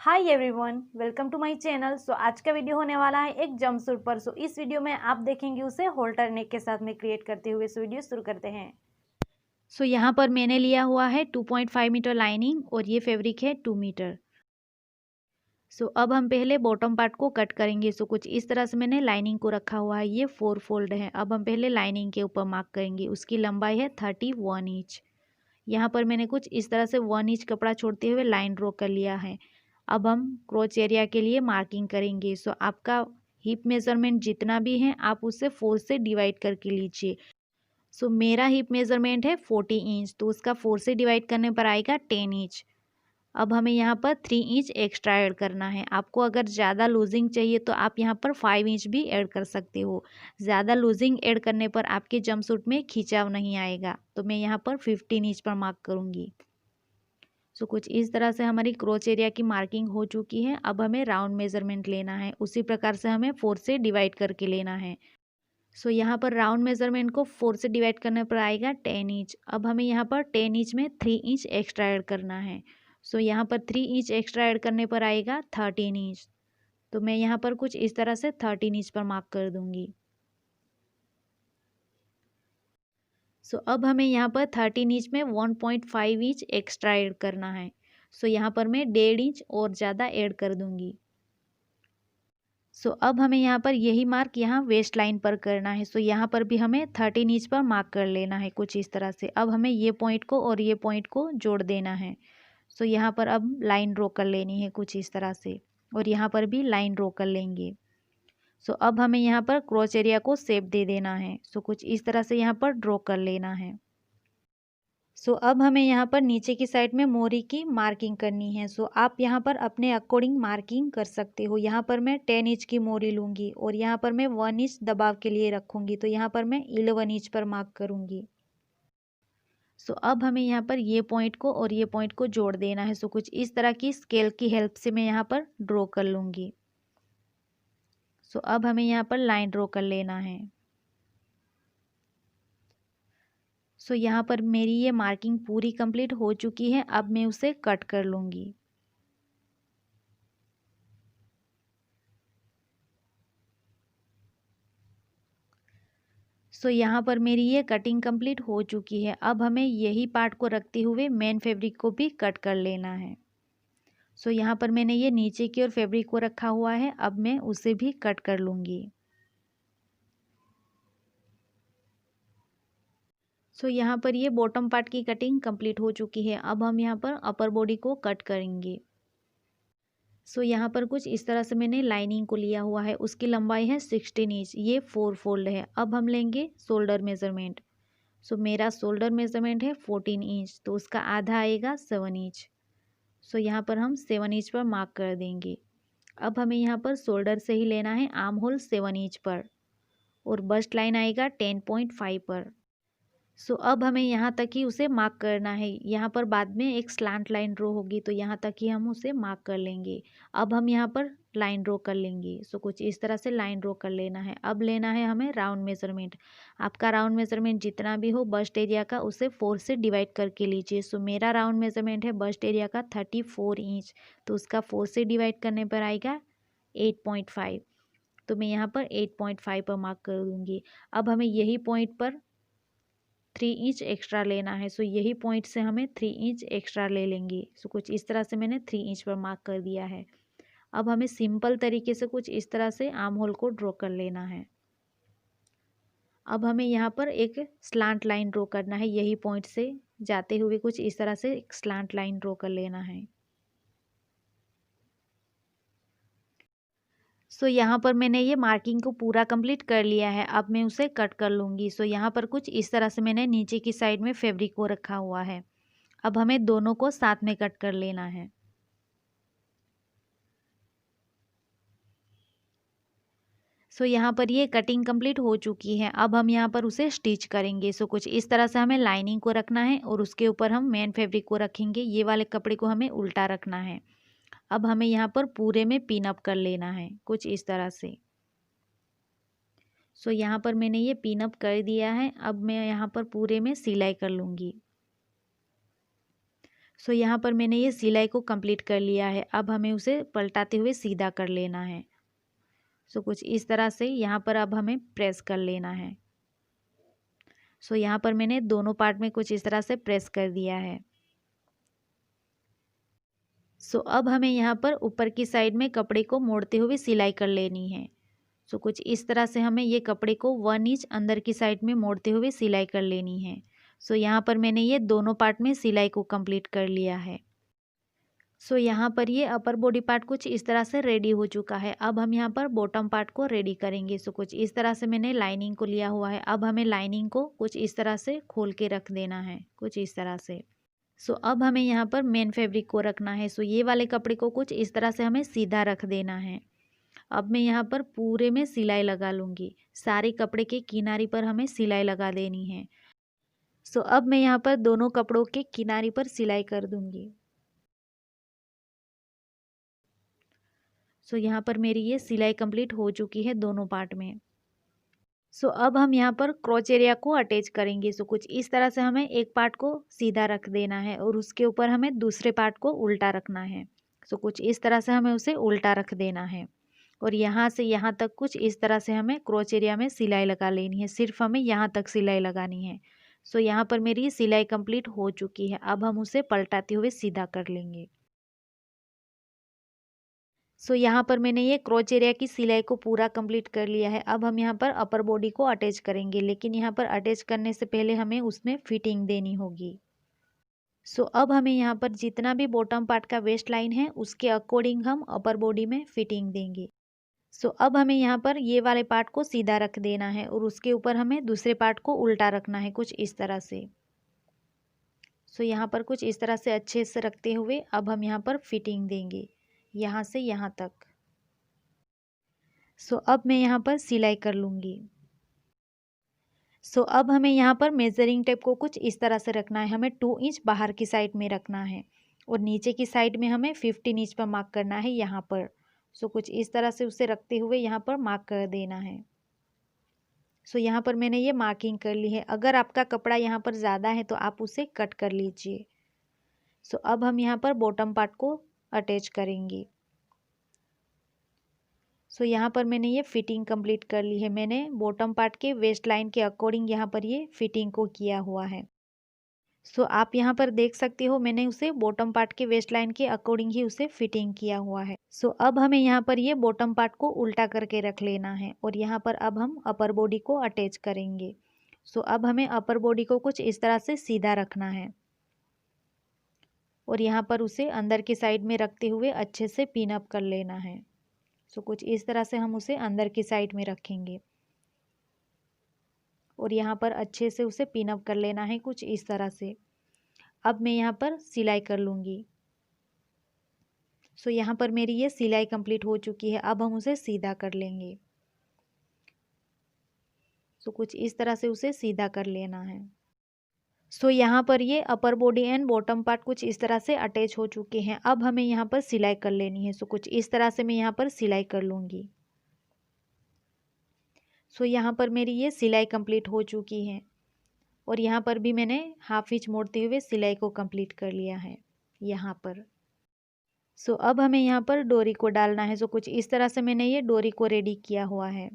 Hi everyone, welcome to my channel. आज का video होने वाला है एक जंपसूट पर। इस वीडियो में आप देखेंगे उसे होल्टर नेक के साथ में क्रिएट करते हुए। वीडियो शुरू करते हैं। यहाँ पर मैंने लिया हुआ है 2.5 मीटर लाइनिंग और ये फैब्रिक है 2 मीटर। अब हम पहले बॉटम पार्ट को कट करेंगे। कुछ इस तरह से मैंने लाइनिंग को रखा हुआ है, ये 4 फोल्ड है। अब हम पहले लाइनिंग के ऊपर मार्क करेंगे। उसकी लंबाई है 31 इंच। यहाँ पर मैंने कुछ इस तरह से 1 इंच कपड़ा छोड़ते हुए लाइन ड्रॉ कर लिया है। अब हम क्रोच एरिया के लिए मार्किंग करेंगे। आपका हिप मेज़रमेंट जितना भी है आप उसे 4 से डिवाइड करके लीजिए। मेरा हिप मेज़रमेंट है 40 इंच, तो उसका 4 से डिवाइड करने पर आएगा 10 इंच। अब हमें यहाँ पर 3 इंच एक्स्ट्रा ऐड करना है। आपको अगर ज़्यादा लूजिंग चाहिए तो आप यहाँ पर 5 इंच भी ऐड कर सकते हो। ज़्यादा लूजिंग ऐड करने पर आपके जंपसूट में खिंचाव नहीं आएगा। तो मैं यहाँ पर 15 इंच पर मार्क करूँगी। कुछ इस तरह से हमारी क्रोच एरिया की मार्किंग हो चुकी है। अब हमें राउंड मेज़रमेंट लेना है। उसी प्रकार से हमें 4 से डिवाइड करके लेना है। यहाँ पर राउंड मेज़रमेंट को 4 से डिवाइड करने पर आएगा 10 इंच। अब हमें यहाँ पर 10 इंच में 3 इंच एक्स्ट्रा ऐड करना है। यहाँ पर 3 इंच एक्स्ट्रा ऐड करने पर आएगा 13 इंच। तो मैं यहाँ पर कुछ इस तरह से 13 इंच पर मार्क कर दूँगी। अब हमें यहाँ पर 13 इंच में 1.5 इंच एक्स्ट्रा ऐड करना है। यहाँ पर मैं 1.5 इंच और ज़्यादा ऐड कर दूँगी। अब हमें यहाँ पर यही मार्क यहाँ वेस्ट लाइन पर करना है। यहाँ पर भी हमें 13 इंच पर मार्क कर लेना है कुछ इस तरह से। अब हमें ये पॉइंट को और ये पॉइंट को जोड़ देना है। यहाँ पर अब लाइन ड्रॉ कर लेनी है कुछ इस तरह से, और यहाँ पर भी लाइन ड्रॉ कर लेंगे। अब हमें यहाँ पर क्रॉच एरिया को शेप दे देना है। कुछ इस तरह से यहाँ पर ड्रॉ कर लेना है। अब हमें यहाँ पर नीचे की साइड में मोरी की मार्किंग करनी है। आप यहाँ पर अपने अकॉर्डिंग मार्किंग कर सकते हो। यहाँ पर मैं 10 इंच की मोरी लूँगी और यहाँ पर मैं 1 इंच दबाव के लिए रखूँगी। तो यहाँ पर मैं 11 इंच पर मार्क करूँगी। अब हमें यहाँ पर ये पॉइंट को और ये पॉइंट को जोड़ देना है। कुछ इस तरह की स्केल की हेल्प से मैं यहाँ पर ड्रॉ कर लूँगी। अब हमें यहाँ पर लाइन ड्रॉ कर लेना है। यहाँ पर मेरी ये मार्किंग पूरी कंप्लीट हो चुकी है। अब मैं उसे कट कर लूँगी। यहाँ पर मेरी ये कटिंग कंप्लीट हो चुकी है। अब हमें यही पार्ट को रखते हुए मेन फैब्रिक को भी कट कर लेना है। यहाँ पर मैंने ये नीचे की ओर फैब्रिक को रखा हुआ है। अब मैं उसे भी कट कर लूँगी। यहाँ पर ये बॉटम पार्ट की कटिंग कंप्लीट हो चुकी है। अब हम यहाँ पर अपर बॉडी को कट करेंगे। यहाँ पर कुछ इस तरह से मैंने लाइनिंग को लिया हुआ है। उसकी लंबाई है 16 इंच। ये 4 फोल्ड है। अब हम लेंगे शोल्डर मेज़रमेंट। मेरा शोल्डर मेज़रमेंट है 14 इंच, तो उसका आधा आएगा 7 इंच। यहाँ पर हम 7 इंच पर मार्क कर देंगे। अब हमें यहाँ पर शोल्डर से ही लेना है आर्म होल 7 इंच पर, और बस्ट लाइन आएगा 10.5 पर। अब हमें यहाँ तक ही उसे मार्क करना है। यहाँ पर बाद में एक स्लांट लाइन ड्रॉ होगी, तो यहाँ तक ही हम उसे मार्क कर लेंगे। अब हम यहाँ पर लाइन ड्रॉ कर लेंगे। कुछ इस तरह से लाइन ड्रॉ कर लेना है। अब लेना है हमें राउंड मेज़रमेंट। आपका राउंड मेज़रमेंट जितना भी हो बस्ट एरिया का, उसे 4 से डिवाइड करके लीजिए। मेरा राउंड मेज़रमेंट है बस्ट एरिया का 34 इंच, तो उसका 4 से डिवाइड करने पर आएगा 8.5। तो मैं यहाँ पर 8.5 पर मार्क कर दूँगी। अब हमें यही पॉइंट पर 3 इंच एक्स्ट्रा लेना है। यही पॉइंट से हमें 3 इंच एक्स्ट्रा ले लेंगे। कुछ इस तरह से मैंने 3 इंच पर मार्क कर दिया है। अब हमें सिंपल तरीके से कुछ इस तरह से आर्म होल को ड्रॉ कर लेना है। अब हमें यहाँ पर एक स्लांट लाइन ड्रॉ करना है। यही पॉइंट से जाते हुए कुछ इस तरह से एक स्लांट लाइन ड्रॉ कर लेना है। यहाँ पर मैंने ये मार्किंग को पूरा कंप्लीट कर लिया है। अब मैं उसे कट कर लूँगी। यहाँ पर कुछ इस तरह से मैंने नीचे की साइड में फैब्रिक को रखा हुआ है। अब हमें दोनों को साथ में कट कर लेना है। यहाँ पर ये कटिंग कंप्लीट हो चुकी है। अब हम यहाँ पर उसे स्टिच करेंगे। कुछ इस तरह से हमें लाइनिंग को रखना है और उसके ऊपर हम मेन फैब्रिक को रखेंगे। ये वाले कपड़े को हमें उल्टा रखना है। अब हमें यहाँ पर पूरे में पिन अप कर लेना है कुछ इस तरह से। यहाँ पर मैंने ये पिन अप कर दिया है। अब मैं यहाँ पर पूरे में सिलाई कर लूँगी। सो यहाँ पर मैंने ये सिलाई को कंप्लीट कर लिया है। अब हमें उसे पलटाते हुए सीधा कर लेना है। सो कुछ इस तरह से यहाँ पर अब हमें प्रेस कर लेना है। सो यहाँ पर मैंने दोनों पार्ट में कुछ इस तरह से प्रेस कर दिया है। सो अब हमें यहाँ पर ऊपर की साइड में कपड़े को मोड़ते हुए सिलाई कर लेनी है। सो कुछ इस तरह से हमें ये कपड़े को 1 इंच अंदर की साइड में मोड़ते हुए सिलाई कर लेनी है। सो यहाँ पर मैंने ये दोनों पार्ट में सिलाई को कंप्लीट कर लिया है। सो यहाँ पर ये अपर बॉडी पार्ट कुछ इस तरह से रेडी हो चुका है। अब हम यहाँ पर बॉटम पार्ट को रेडी करेंगे। सो कुछ इस तरह से मैंने लाइनिंग को लिया हुआ है। अब हमें लाइनिंग को कुछ इस तरह से खोल के रख देना है, कुछ इस तरह से। सो अब हमें यहाँ पर मेन फैब्रिक को रखना है। सो ये वाले कपड़े को कुछ इस तरह से हमें सीधा रख देना है। अब मैं यहाँ पर पूरे में सिलाई लगा लूँगी। सारे कपड़े के किनारे पर हमें सिलाई लगा देनी है। सो अब मैं यहाँ पर दोनों कपड़ों के किनारे पर सिलाई कर दूँगी। सो यहाँ पर मेरी ये सिलाई कंप्लीट हो चुकी है दोनों पार्ट में। सो अब हम यहाँ पर क्रॉच एरिया को अटैच करेंगे। सो कुछ इस तरह से हमें एक पार्ट को सीधा रख देना है और उसके ऊपर हमें दूसरे पार्ट को उल्टा रखना है। सो कुछ इस तरह से हमें उसे उल्टा रख देना है और यहाँ से यहाँ तक कुछ इस तरह से हमें क्रॉच एरिया में सिलाई लगा लेनी है। सिर्फ हमें यहाँ तक सिलाई लगानी है। सो यहाँ पर मेरी सिलाई कंप्लीट हो चुकी है। अब हम उसे पलटाते हुए सीधा कर लेंगे। सो यहाँ पर मैंने ये क्रॉच एरिया की सिलाई को पूरा कंप्लीट कर लिया है। अब हम यहाँ पर अपर बॉडी को अटैच करेंगे, लेकिन यहाँ पर अटैच करने से पहले हमें उसमें फिटिंग देनी होगी। सो अब हमें यहाँ पर जितना भी बॉटम पार्ट का वेस्ट लाइन है उसके अकॉर्डिंग हम अपर बॉडी में फिटिंग देंगे। सो अब हमें यहाँ पर ये वाले पार्ट को सीधा रख देना है और उसके ऊपर हमें दूसरे पार्ट को उल्टा रखना है, कुछ इस तरह से। सो यहाँ पर कुछ इस तरह से अच्छे से रखते हुए अब हम यहाँ पर फिटिंग देंगे, यहाँ से यहाँ तक। सो अब मैं यहाँ पर सिलाई कर लूँगी। सो अब हमें यहाँ पर मेजरिंग टेप को कुछ इस तरह से रखना है। हमें 2 इंच बाहर की साइड में रखना है और नीचे की साइड में हमें 15 इंच पर मार्क करना है यहाँ पर। सो कुछ इस तरह से उसे रखते हुए यहाँ पर मार्क कर देना है। सो यहाँ पर मैंने ये मार्किंग कर ली है। अगर आपका कपड़ा यहाँ पर ज़्यादा है तो आप उसे कट कर लीजिए। सो अब हम यहाँ पर बॉटम पार्ट को अटैच करेंगे। सो यहाँ पर मैंने ये फिटिंग कंप्लीट कर ली है। मैंने बॉटम पार्ट के वेस्ट लाइन के अकॉर्डिंग यहाँ पर ये फिटिंग को किया हुआ है। सो आप यहाँ पर देख सकते हो मैंने उसे बॉटम पार्ट के वेस्ट लाइन के अकॉर्डिंग ही उसे फिटिंग किया हुआ है। सो अब हमें यहाँ पर ये बॉटम पार्ट को उल्टा करके रख लेना है और यहाँ पर अब हम अपर बॉडी को अटैच करेंगे। सो अब हमें अपर बॉडी को कुछ इस तरह से सीधा रखना है और यहाँ पर उसे अंदर की साइड में रखते हुए अच्छे से पिन अप कर लेना है। सो कुछ इस तरह से हम उसे अंदर की साइड में रखेंगे और यहाँ पर अच्छे से उसे पिन अप कर लेना है, कुछ इस तरह से। अब मैं यहाँ पर सिलाई कर लूँगी। सो यहाँ पर मेरी ये सिलाई कंप्लीट हो चुकी है। अब हम उसे सीधा कर लेंगे। सो कुछ इस तरह से उसे सीधा कर लेना है। सो यहाँ पर ये upper body and bottom part कुछ इस तरह से अटैच हो चुके हैं। अब हमें यहाँ पर सिलाई कर लेनी है। सो कुछ इस तरह से मैं यहाँ पर सिलाई कर लूँगी। सो यहाँ पर मेरी ये सिलाई कंप्लीट हो चुकी है और यहाँ पर भी मैंने हाफ इंच मोड़ते हुए सिलाई को कंप्लीट कर लिया है यहाँ पर। सो अब हमें यहाँ पर डोरी को डालना है। सो कुछ इस तरह से मैंने ये डोरी को रेडी किया हुआ है।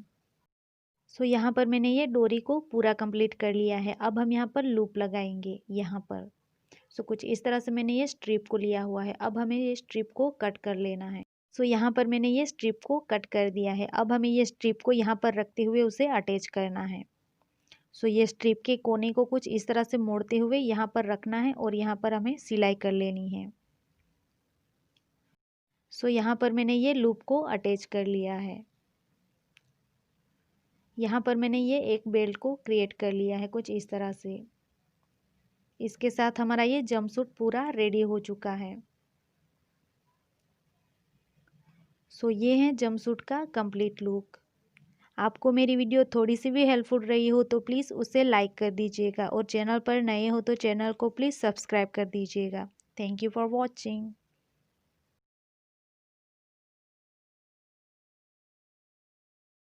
सो यहाँ पर मैंने ये डोरी को पूरा कंप्लीट कर लिया है। अब हम यहाँ पर लूप लगाएंगे यहाँ पर। सो कुछ इस तरह से मैंने ये स्ट्रिप को लिया हुआ है। अब हमें ये स्ट्रिप को कट कर लेना है। सो यहाँ पर मैंने ये स्ट्रिप को कट कर दिया है। अब हमें ये स्ट्रिप को यहाँ पर रखते हुए उसे अटैच करना है। सो ये स्ट्रिप के कोने को कुछ इस तरह से मोड़ते हुए यहाँ पर रखना है और यहाँ पर हमें सिलाई कर लेनी है। सो यहाँ पर मैंने ये लूप को अटैच कर लिया है। यहाँ पर मैंने ये एक बेल्ट को क्रिएट कर लिया है, कुछ इस तरह से। इसके साथ हमारा ये जंपसूट पूरा रेडी हो चुका है। सो ये है जंपसूट का कंप्लीट लुक। आपको मेरी वीडियो थोड़ी सी भी हेल्पफुल रही हो तो प्लीज़ उसे लाइक कर दीजिएगा और चैनल पर नए हो तो चैनल को प्लीज़ सब्सक्राइब कर दीजिएगा। Thank you for watching.